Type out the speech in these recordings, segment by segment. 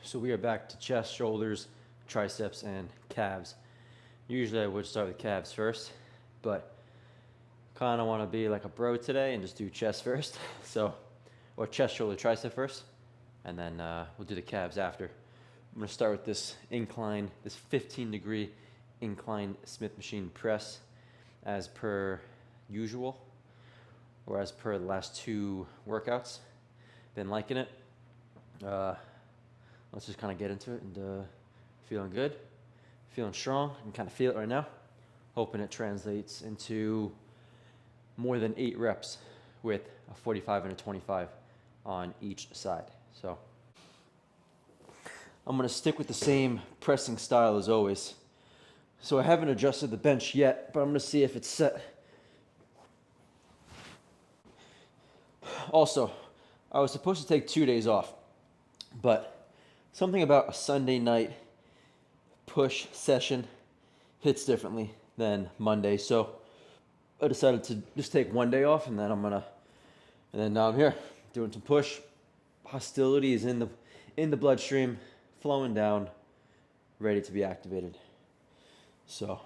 So we are back to chest, shoulders, triceps, and calves. Usually I would start with calves first, but kind of want to be like a bro today and just do chest first. Or chest, shoulder, tricep first, and then we'll do the calves after. I'm going to start with this incline, this 15-degree incline Smith machine press as per usual, or as per the last two workouts. Been liking it. Let's just kind of get into it and feeling good, feeling strong. I can kind of feel it right now. Hoping it translates into more than 8 reps with a 45 and a 25 on each side. So I'm going to stick with the same pressing style as always. So I haven't adjusted the bench yet, but I'm going to see if it's set. Also, I was supposed to take 2 days off, but something about a Sunday night push session hits differently than Monday. So I decided to just take 1 day off, and then now I'm here doing some push. Hostility is in the bloodstream, flowing down, ready to be activated. So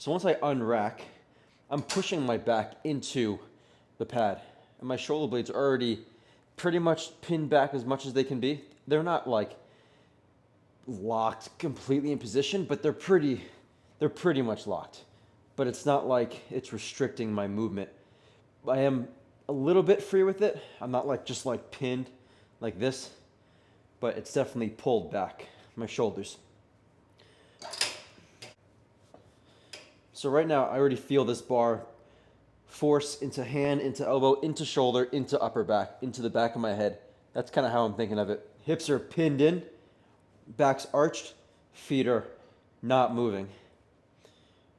once I unrack, I'm pushing my back into the pad, and my shoulder blades are already pretty much pinned back as much as they can be. They're not like locked completely in position, but they're pretty much locked. But it's not like it's restricting my movement. I am a little bit free with it. I'm not like just like pinned like this, but it's definitely pulled back, my shoulders. So right now I already feel this bar force into hand, into elbow, into shoulder, into upper back, into the back of my head. That's kind of how I'm thinking of it. Hips are pinned in, back's arched, feet are not moving.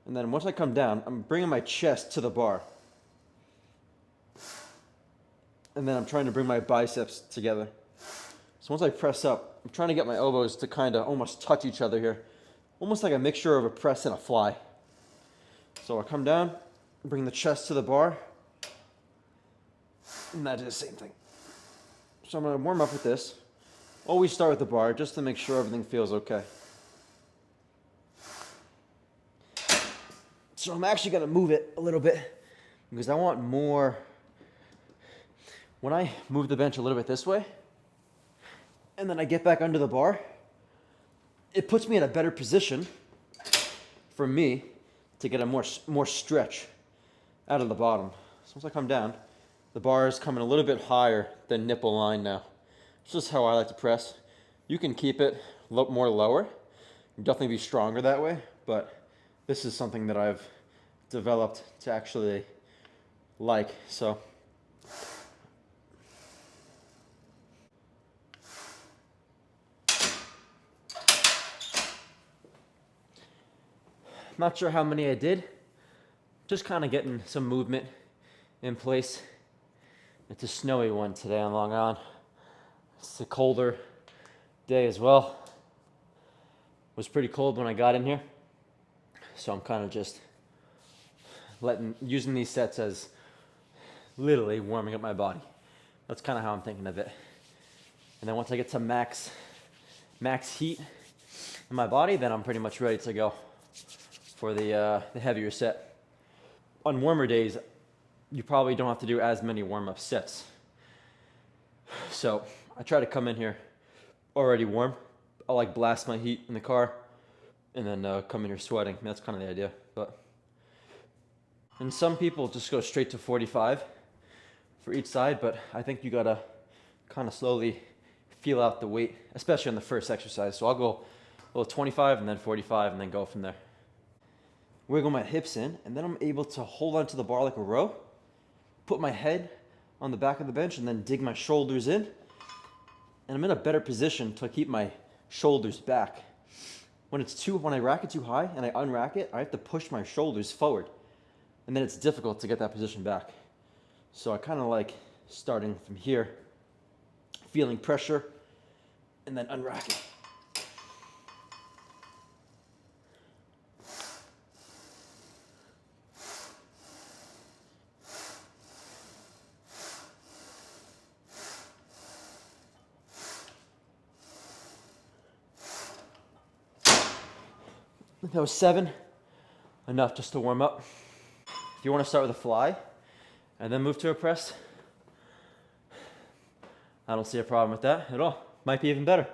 And then once I come down, I'm bringing my chest to the bar. And then I'm trying to bring my biceps together. So once I press up, I'm trying to get my elbows to kind of almost touch each other here. Almost like a mixture of a press and a fly. So I come down, bring the chest to the bar, and that is the same thing. So I'm going to warm up with this. Always start with the bar just to make sure everything feels okay. So I'm actually going to move it a little bit because I want more. When I move the bench a little bit this way, and then I get back under the bar, it puts me in a better position for me to get a more stretch out of the bottom. So once I come down, the bar is coming a little bit higher than nipple line now. It's just how I like to press. You can keep it more lower. You'll definitely be stronger that way, but this is something that I've developed to actually like. So not sure how many I did. Just kind of getting some movement in place. It's a snowy one today on Long Island. It's a colder day as well. It was pretty cold when I got in here. So I'm kind of just using these sets as literally warming up my body. That's kind of how I'm thinking of it. And then once I get to max heat in my body, then I'm pretty much ready to go for the heavier set. On warmer days, you probably don't have to do as many warm-up sets. So I try to come in here already warm. I'll like blast my heat in the car and then come in here sweating. That's kind of the idea. And some people just go straight to 45 for each side, but I think you gotta kind of slowly feel out the weight, especially on the first exercise. So I'll go a little 25 and then 45 and then go from there. Wiggle my hips in, and then I'm able to hold onto the bar like a row, put my head on the back of the bench, and then dig my shoulders in. And I'm in a better position to keep my shoulders back. When I rack it too high and I unrack it, I have to push my shoulders forward. And then it's difficult to get that position back. So I kind of like starting from here, feeling pressure, and then unracking. That was 7, enough just to warm up. If you want to start with a fly and then move to a press, I don't see a problem with that at all. Might be even better.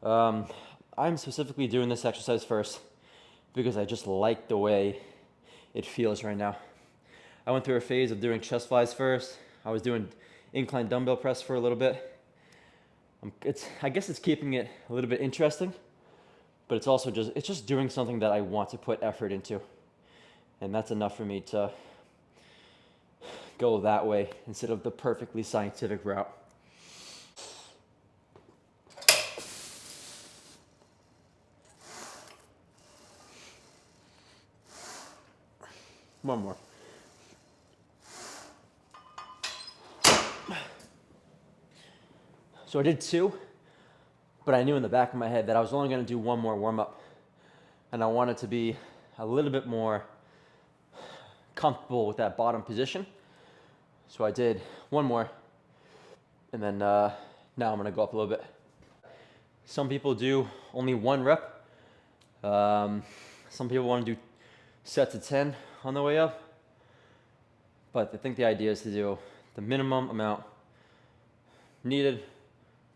I'm specifically doing this exercise first because I just like the way it feels right now. I went through a phase of doing chest flies first. I was doing incline dumbbell press for a little bit. I guess it's keeping it a little bit interesting, but it's also just doing something that I want to put effort into. And that's enough for me to go that way instead of the perfectly scientific route. One more. So I did 2, but I knew in the back of my head that I was only going to do 1 more warm-up. And I wanted to be a little bit more comfortable with that bottom position. So I did 1 more. And then now I'm going to go up a little bit. Some people do only 1 rep. Some people want to do sets of 10 on the way up. But I think the idea is to do the minimum amount needed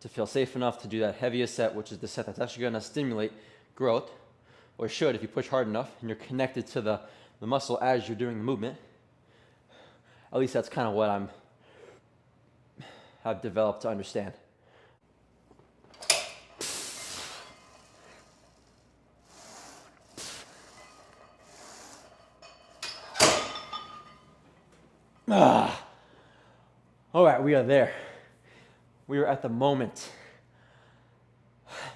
to feel safe enough to do that heaviest set, which is the set that's actually going to stimulate growth, or should if you push hard enough and you're connected to the muscle as you're doing the movement. At least that's kind of what I've developed to understand. All right, we are there. We are at the moment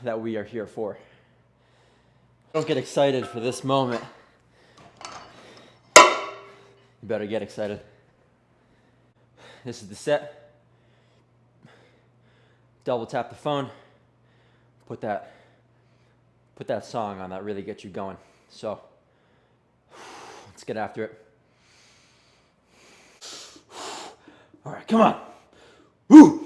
that we are here for. Don't get excited for this moment. You better get excited. This is the set. Double tap the phone. Put that song on that really gets you going. So let's get after it. All right, come on. Woo!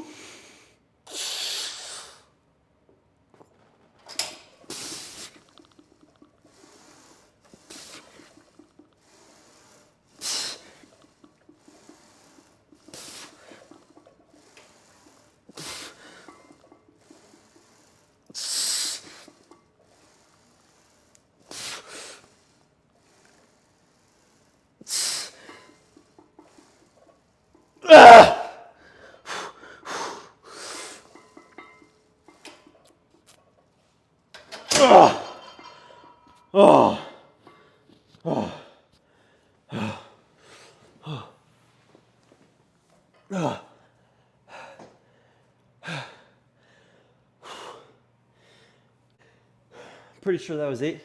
Pretty sure that was 8.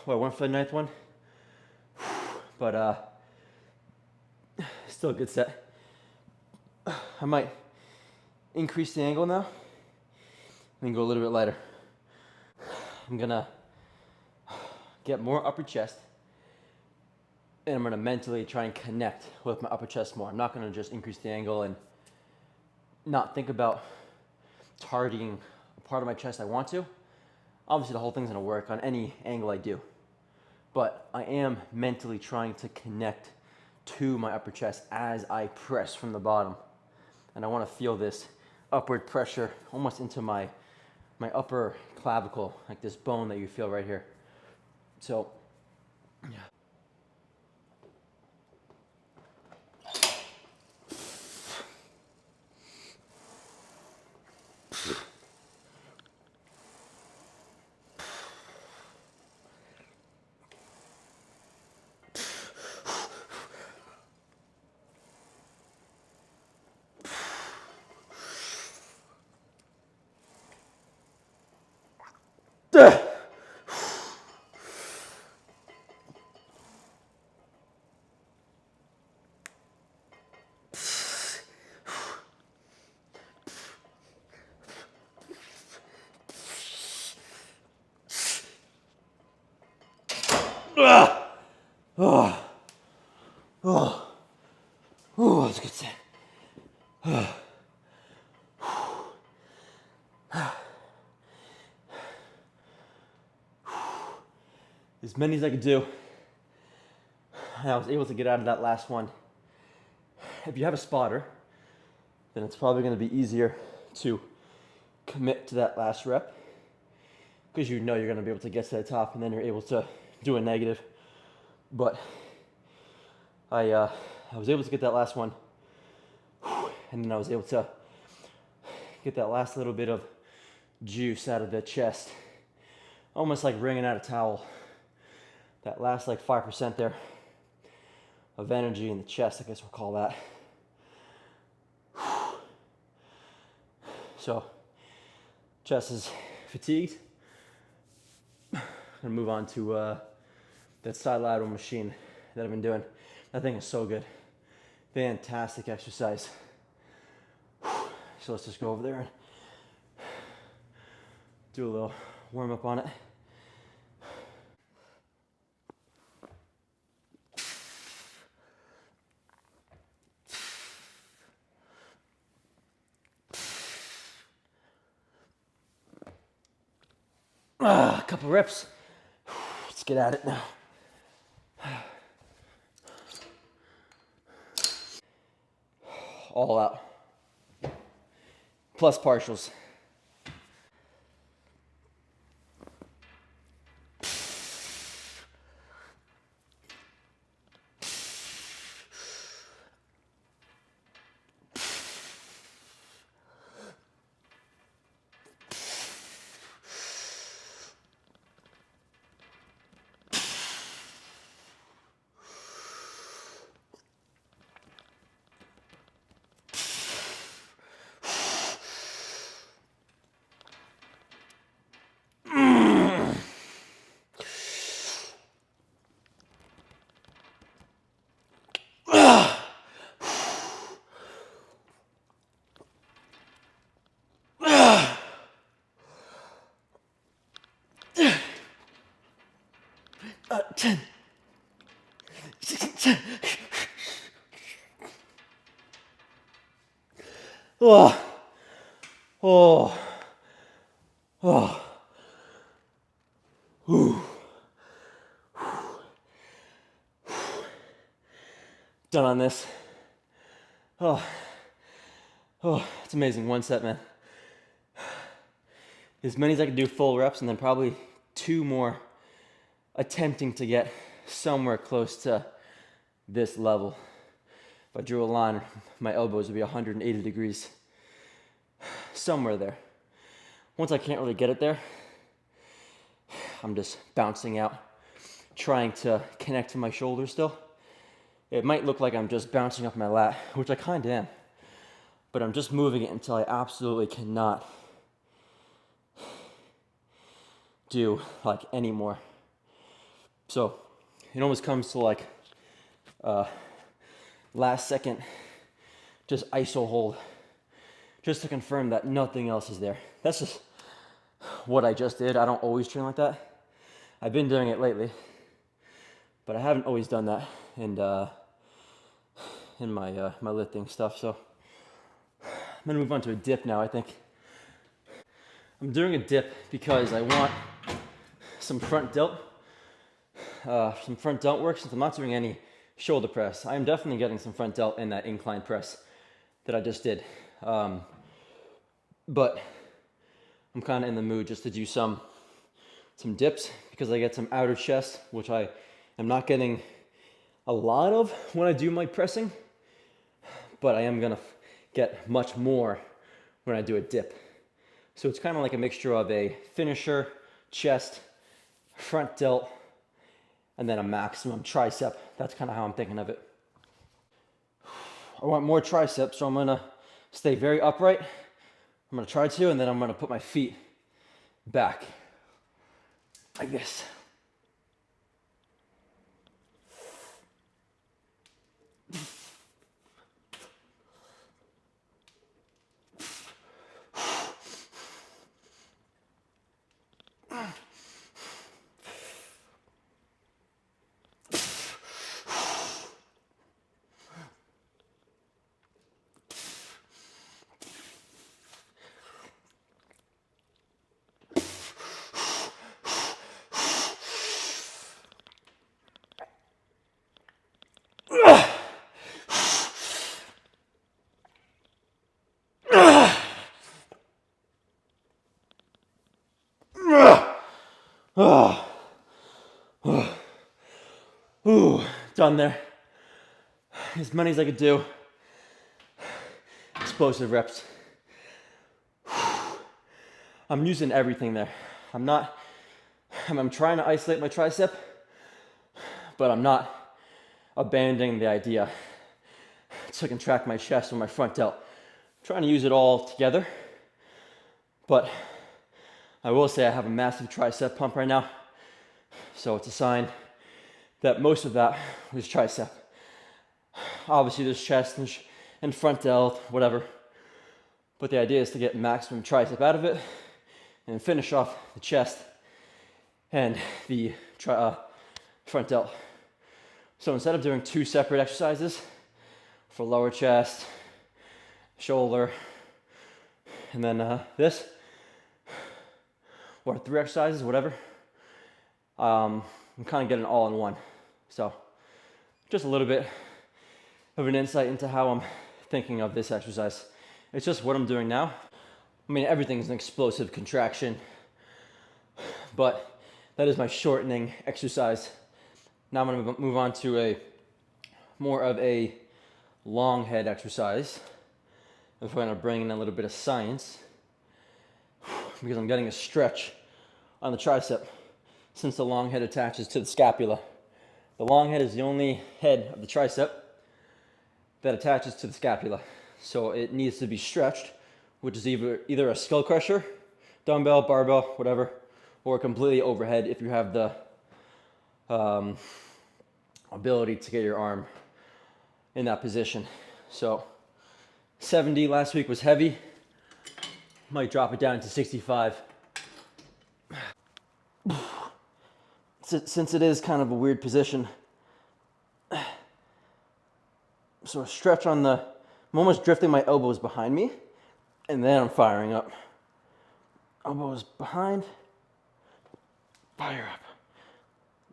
Well, I went for the 9th one, but still a good set. I might increase the angle now and then go a little bit lighter. I'm gonna get more upper chest, and I'm gonna mentally try and connect with my upper chest more. I'm not gonna just increase the angle and not think about targeting a part of my chest I want to. Obviously, the whole thing's gonna work on any angle I do, but I am mentally trying to connect to my upper chest as I press from the bottom. And I wanna feel this upward pressure almost into my upper clavicle, like this bone that you feel right here. So, yeah. Oh, that's a good set. as many as I could do. And I was able to get out of that last one. If you have a spotter, then it's probably going to be easier to commit to that last rep because you know you're going to be able to get to the top and then you're able to do a negative. But I was able to get that last one, and then I was able to get that last little bit of juice out of the chest, almost like wringing out a towel. That last like 5% there of energy in the chest, I guess we'll call that. So, chest is fatigued. I'm gonna move on to that side lateral machine that I've been doing. That thing is so good. Fantastic exercise. So let's just go over there and do a little warm up on it. A couple reps. Let's get at it now. All out. Plus partials. Ten. Oh, oh, oh. Ooh. Done on this. Oh, it's amazing. One set, man. As many as I could do full reps, and then probably 2 more attempting to get somewhere close to this level. If I drew a line, my elbows would be 180 degrees. Somewhere there. Once I can't really get it there, I'm just bouncing out, trying to connect to my shoulder still. It might look like I'm just bouncing up my lat, which I kind of am, but I'm just moving it until I absolutely cannot do like any more. So it almost comes to like last second just iso hold, just to confirm that nothing else is there. That's just what I just did. I don't always train like that. I've been doing it lately, but I haven't always done that in my my lifting stuff. So I'm gonna move on to a dip now, I think. I'm doing a dip because I want some front delt work since I'm not doing any shoulder press. I am definitely getting some front delt in that incline press that I just did. But I'm kind of in the mood just to do some dips because I get some outer chest, which I am not getting a lot of when I do my pressing, but I am gonna get much more when I do a dip. So it's kind of like a mixture of a finisher, chest, front delt, and then a maximum tricep. That's kind of how I'm thinking of it. I want more triceps, so I'm gonna stay very upright. I'm gonna try to, and then I'm gonna put my feet back like this. Oh, ooh, done there. As many as I could do. Explosive reps. I'm using everything there. I'm trying to isolate my tricep, but I'm not abandoning the idea to contract my chest or my front delt. I'm trying to use it all together, but I will say I have a massive tricep pump right now, so it's a sign that most of that was tricep. Obviously there's chest and front delt, whatever, but the idea is to get maximum tricep out of it and finish off the chest and the front delt. So instead of doing 2 separate exercises for lower chest, shoulder, and then this, or 3 exercises, whatever, I'm kind of getting all in one. So just a little bit of an insight into how I'm thinking of this exercise. It's just what I'm doing now. I mean, everything's an explosive contraction, but that is my shortening exercise. Now I'm going to move on to more of a long head exercise. If we're going to bring in a little bit of science, because I'm getting a stretch on the tricep since the long head attaches to the scapula. The long head is the only head of the tricep that attaches to the scapula. So it needs to be stretched, which is either a skull crusher, dumbbell, barbell, whatever, or completely overhead if you have the ability to get your arm in that position. So 70 last week was heavy. Might drop it down to 65. Since it is kind of a weird position, so a stretch on I'm almost drifting my elbows behind me, and then I'm firing up. Elbows behind, fire up.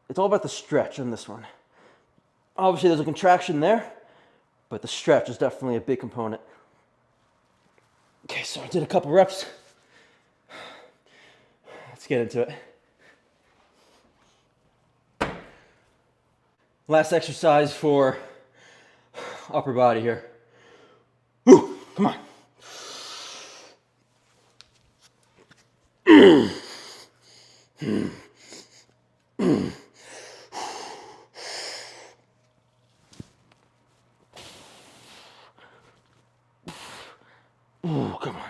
It's all about the stretch on this one. Obviously there's a contraction there, but the stretch is definitely a big component. Okay, so I did a couple reps. Let's get into it. Last exercise for upper body here. Woo, come on. Ooh, come on.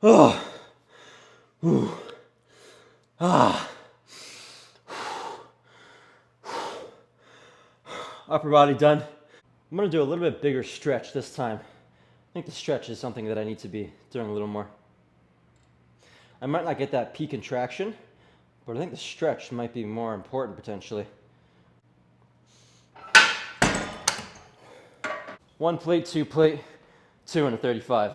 Oh. Upper body done. I'm gonna do a little bit bigger stretch this time. I think the stretch is something that I need to be doing a little more. I might not get that peak contraction, but I think the stretch might be more important potentially. 1 plate, 2 plate, 2 and a 35.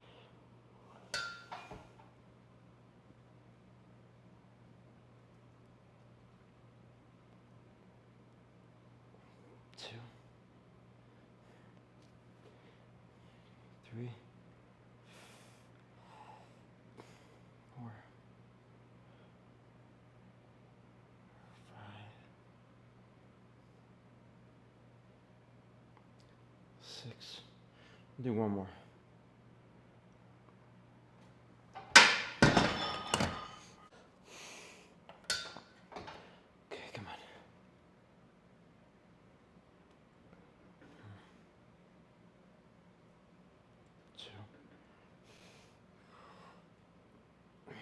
2, 3, 4, 5, 6. Do one more. Okay, come on. 2, 3,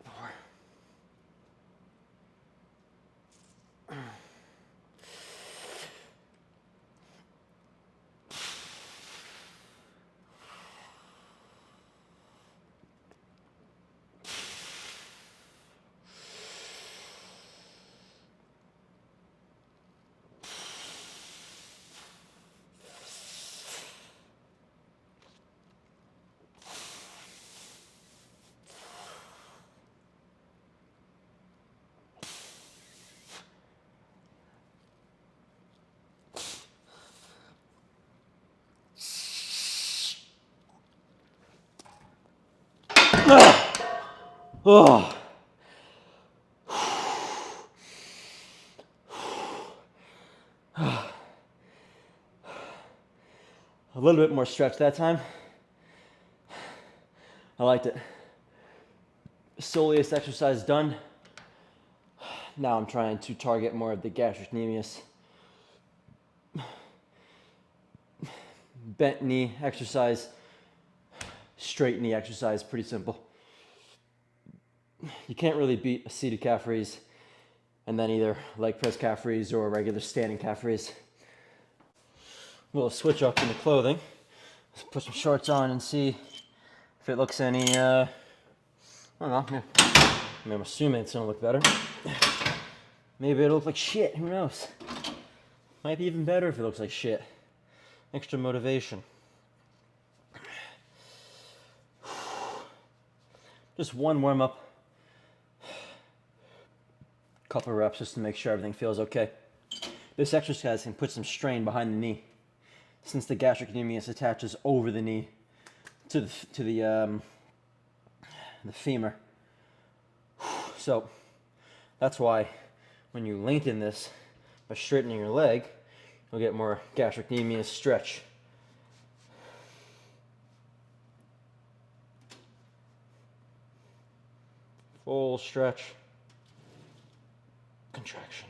4, Oh. A little bit more stretch that time. I liked it. Soleus exercise done. Now I'm trying to target more of the gastrocnemius. Bent knee exercise, straight knee exercise, pretty simple. You can't really beat a seated calf raise and then either leg press calf raise or a regular standing calf raise. We'll switch up into clothing. Let's put some shorts on and see if it looks any, I don't know, I'm assuming it's gonna look better. Maybe it'll look like shit, who knows? Might be even better if it looks like shit. Extra motivation. Just one warm up. Couple reps just to make sure everything feels okay. This exercise can put some strain behind the knee, since the gastrocnemius attaches over the knee to the femur. So that's why when you lengthen this by straightening your leg, you'll get more gastrocnemius stretch. Full stretch, contraction.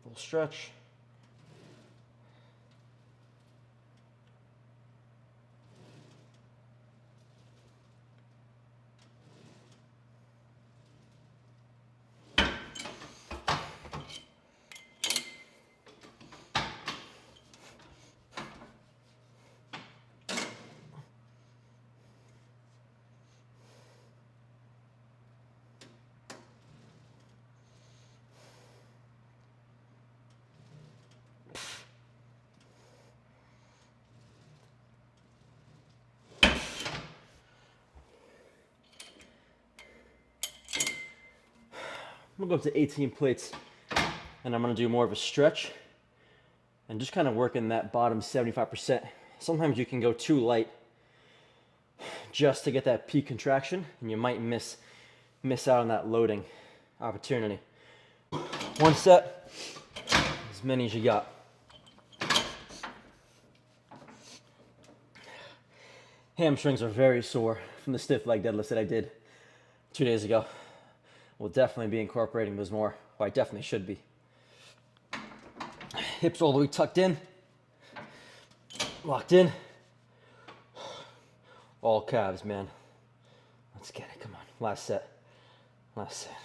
Full stretch. I'm gonna go up to 18 plates and I'm gonna do more of a stretch and just kind of work in that bottom 75%. Sometimes you can go too light just to get that peak contraction and you might miss out on that loading opportunity. One set, as many as you got. Hamstrings are very sore from the stiff leg deadlifts that I did 2 days ago. We'll definitely be incorporating those more, or I definitely should be. Hips all the way tucked in, locked in. All calves, man. Let's get it, come on. Last set. Last set.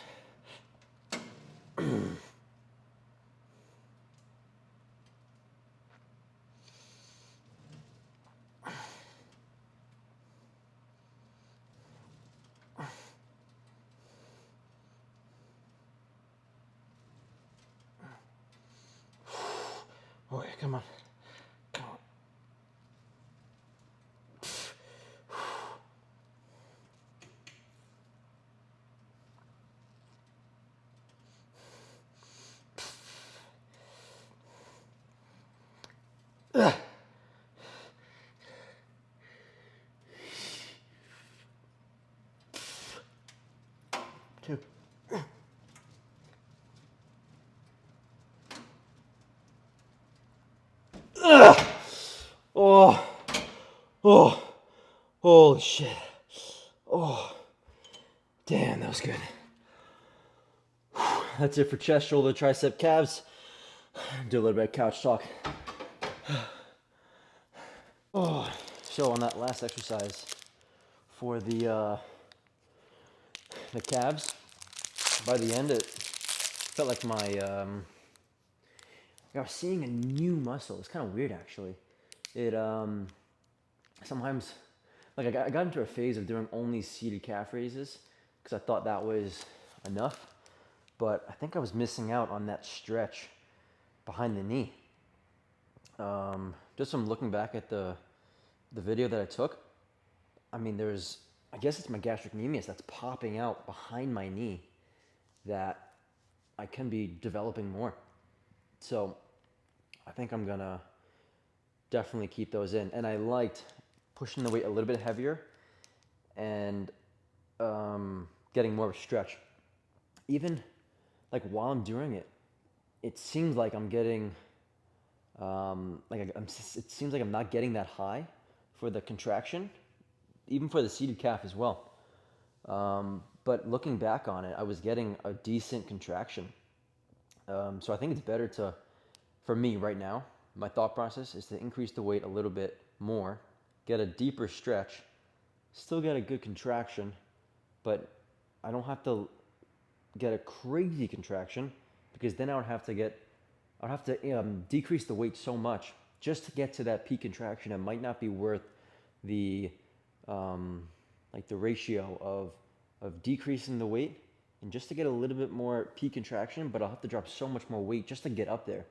Oh yeah, come on. Come on. Ugh. Two. Ugh. Oh. Oh. Holy shit. Oh. Damn, that was good. That's it for chest, shoulder, tricep, calves. Do a little bit of couch talk. Oh, so on that last exercise for the calves, by the end it felt like I was seeing a new muscle. It's kind of weird actually. It sometimes, like I got into a phase of doing only seated calf raises because I thought that was enough, but I think I was missing out on that stretch behind the knee. Just from looking back at the video that I took, I mean, I guess it's my gastrocnemius that's popping out behind my knee that I can be developing more. So I think I'm gonna definitely keep those in. And I liked pushing the weight a little bit heavier and getting more of a stretch. Even like while I'm doing it, it seems like I'm getting it seems like I'm not getting that high for the contraction, even for the seated calf as well. But looking back on it, I was getting a decent contraction. So I think it's better to, for me right now, my thought process is to increase the weight a little bit more, get a deeper stretch, still get a good contraction, but I don't have to get a crazy contraction, because then I'd have to decrease the weight so much just to get to that peak contraction. It might not be worth the the ratio of decreasing the weight and just to get a little bit more peak contraction, but I'll have to drop so much more weight just to get up there.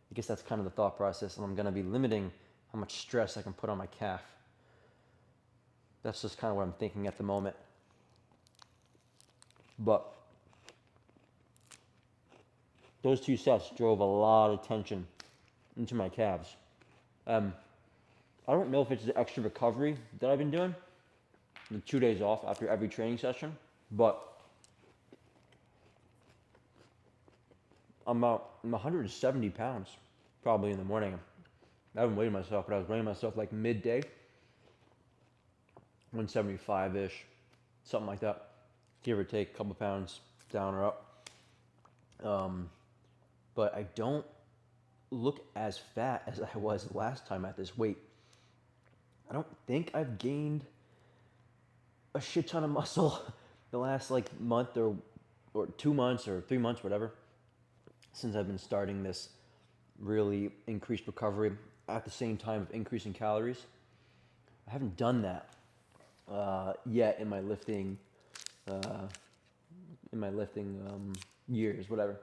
I guess that's kind of the thought process, and I'm going to be limiting how much stress I can put on my calf. That's just kind of what I'm thinking at the moment. But those 2 sets drove a lot of tension into my calves. I don't know if it's the extra recovery that I've been doing, the 2 days off after every training session, but I'm 170 pounds probably in the morning. I haven't weighed myself, but I was weighing myself like midday, 175-ish, something like that, give or take a couple pounds down or up. But I don't look as fat as I was last time at this weight. I don't think I've gained a shit ton of muscle the last like month or 2 months or 3 months, whatever, since I've been starting this really increased recovery at the same time of increasing calories. I haven't done that yet in my lifting years, whatever.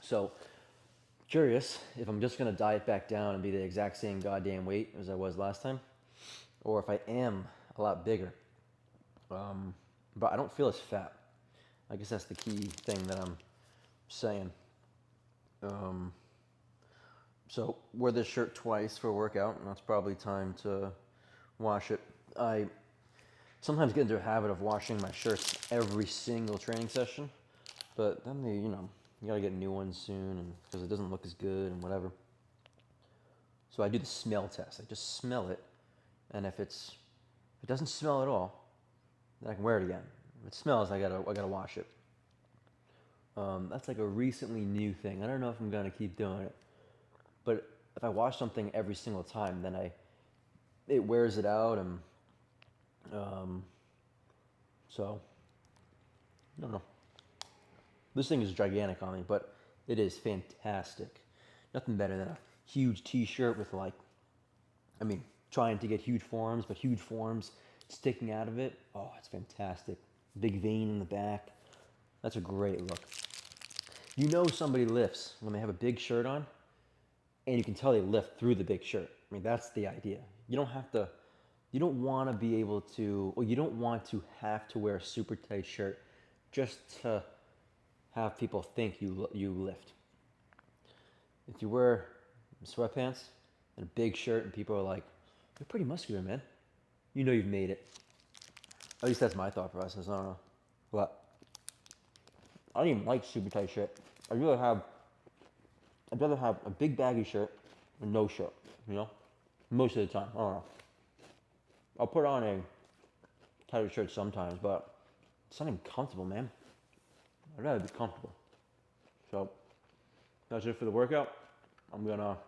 So curious if I'm just gonna diet back down and be the exact same goddamn weight as I was last time, or if I am a lot bigger. But I don't feel as fat. I guess that's the key thing that I'm saying. So wore this shirt twice for a workout, and that's probably time to wash it. I sometimes get into a habit of washing my shirts every single training session, but then you gotta get new ones soon, and because it doesn't look as good and whatever. So I do the smell test. I just smell it, and if it doesn't smell at all, then I can wear it again. If it smells, I gotta wash it. That's like a recently new thing. I don't know if I'm gonna keep doing it, but if I wash something every single time, then it wears it out, and so I don't know. This thing is gigantic on me, but it is fantastic. Nothing better than a huge t-shirt with trying to get huge forms, but huge forms sticking out of it. Oh, it's fantastic. Big vein in the back. That's a great look. You know somebody lifts when they have a big shirt on, and you can tell they lift through the big shirt. That's the idea. You don't want to be able to, or you don't want to have to wear a super tight shirt just to have people think you lift. If you wear sweatpants and a big shirt and people are like, "You're pretty muscular, man," you know you've made it. At least that's my thought process. I don't know. But I don't even like super tight shit. I'd rather have a big baggy shirt and no shirt, most of the time. I don't know. I'll put on a tighter shirt sometimes, but it's not even comfortable, man. I'd rather be comfortable. So that's it for the workout. I'm gonna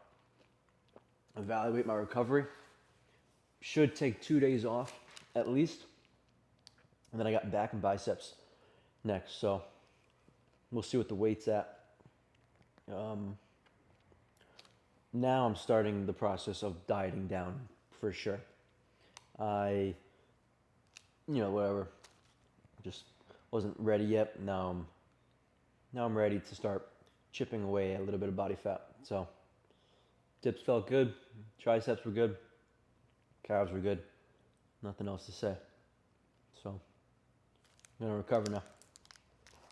evaluate my recovery. Should take 2 days off at least, and then I got back and biceps next. So we'll see what the weight's at. Now I'm starting the process of dieting down for sure. Whatever, just wasn't ready yet. Now I'm ready to start chipping away a little bit of body fat. So dips felt good, triceps were good, calves were good. Nothing else to say. So I'm gonna recover now.